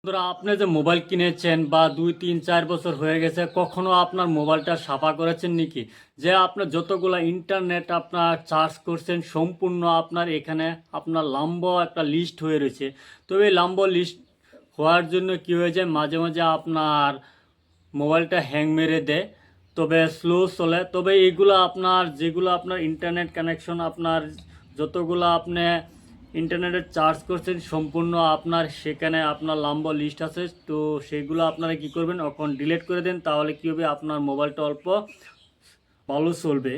বন্ধুরা, আপনি যে মোবাইল কিনেছেন বা 2 3 4 বছর হয়ে গেছে, কখনো আপনার মোবাইলটা সাফা করেছেন নাকি? যে আপনার যতগুলা ইন্টারনেট আপনার চার্জ করছেন সম্পূর্ণ আপনার এখানে আপনার লম্বা একটা লিস্ট হয়ে রয়েছে। তো এই লম্বা লিস্ট হওয়ার জন্য কি হয়ে যায়, মাঝে মাঝে আপনার মোবাইলটা হ্যাং মেরে দেয়, তবে স্লো চলে। তবে এইগুলো আপনার যেগুলো আপনার ইন্টারনেট কানেকশন আপনার যতগুলো আপনি ইন্টারনেটে চার্জ করছেন সম্পূর্ণ আপনার সেখানে আপনার লম্বা লিস্ট আছে। তো সেগুলো আপনারা কি করবেন, এখন ডিলিট করে দেন, তাহলে কী হবে, আপনার মোবাইলটা অল্প ভালো চলবে।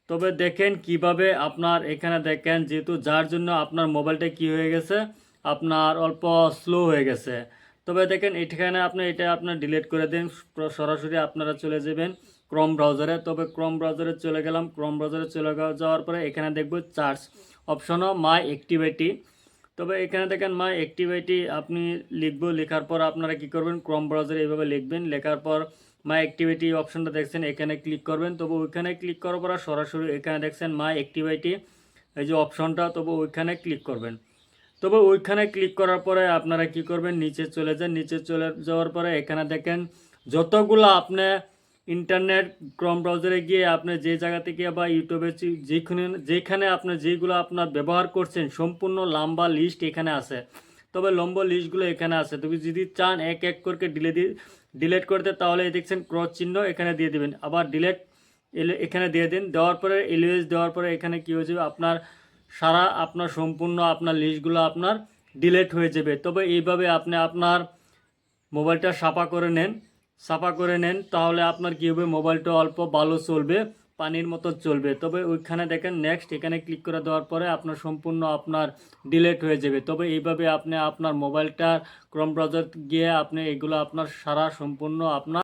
তবে দেখেন কিভাবে, আপনার এখানে দেখেন যেহেতু যার জন্য আপনার মোবাইলটা কি হয়ে গেছে, আপনার অল্প স্লো হয়ে গেছে। তবে দেখেন এখানে আপনি এটা আপনার ডিলিট করে দিন, সরাসরি আপনারা চলে যাবেন ক্রোম ব্রাউজারে। তবে ক্রোম ব্রাউজারে চলে গেলাম, ক্রোম ব্রাউজারে চলে যাওয়ার পরে এখানে দেখব চার্জ অপশনও মাই অ্যাক্টিভিটি। তবে এখানে দেখেন মাই অ্যাক্টিভিটি আপনি লিখবো, লেখার পর আপনারা কি করবেন, ক্রোম ব্রাউজারে এইভাবে লিখবেন, লেখার পর মাই অ্যাক্টিভিটি অপশনটা দেখছেন এখানে ক্লিক করবেন। তবে ওইখানে ক্লিক করার পর সরাসরি এখানে দেখছেন মাই অ্যাক্টিভিটি এই যে অপশনটা, তবে ওইখানে ক্লিক করবেন। তবে ওইখানে ক্লিক করার পরে আপনারা কি করবেন, নিচে চলে যান। নিচে চলে যাওয়ার পরে এখানে দেখেন যতগুলো আপনি ইন্টারনেট ক্রোম ব্রাউজারে গিয়ে আপনি যে জায়গা থেকে বা ইউটিউবে যেখানে আপনি যেগুলো আপনার ব্যবহার করছেন সম্পূর্ণ লম্বা লিস্ট এখানে আছে। তবে লম্বা লিস্টগুলো এখানে আছে। তবে যদি চান এক এক করে ডিলিট করতে, তাহলে দেখছেন ক্রস চিহ্ন এখানে দিয়ে দিবেন, আবার ডিলিট এখানে দিয়ে দিন। দেওয়ার পরে এলওএস দেওয়ার পরে এখানে কী হয়ে যাবে, আপনার সারা আপনার সম্পূর্ণ আপনার লিস্টগুলো আপনার ডিলিট হয়ে যাবে। তবে এইভাবে আপনি আপনার মোবাইলটা সাফা করে নেন, তাহলে আপনার কী হবে, মোবাইলটা অল্প ভালো চলবে, পানির মতো চলবে। তবে ওইখানে দেখেন নেক্সট এখানে ক্লিক করে দেওয়ার পরে আপনার সম্পূর্ণ আপনার ডিলিট হয়ে যাবে। তবে এইভাবে আপনি আপনার মোবাইলটা ক্রোম ব্রাউজার গিয়ে আপনি এগুলো আপনার সারা সম্পূর্ণ আপনার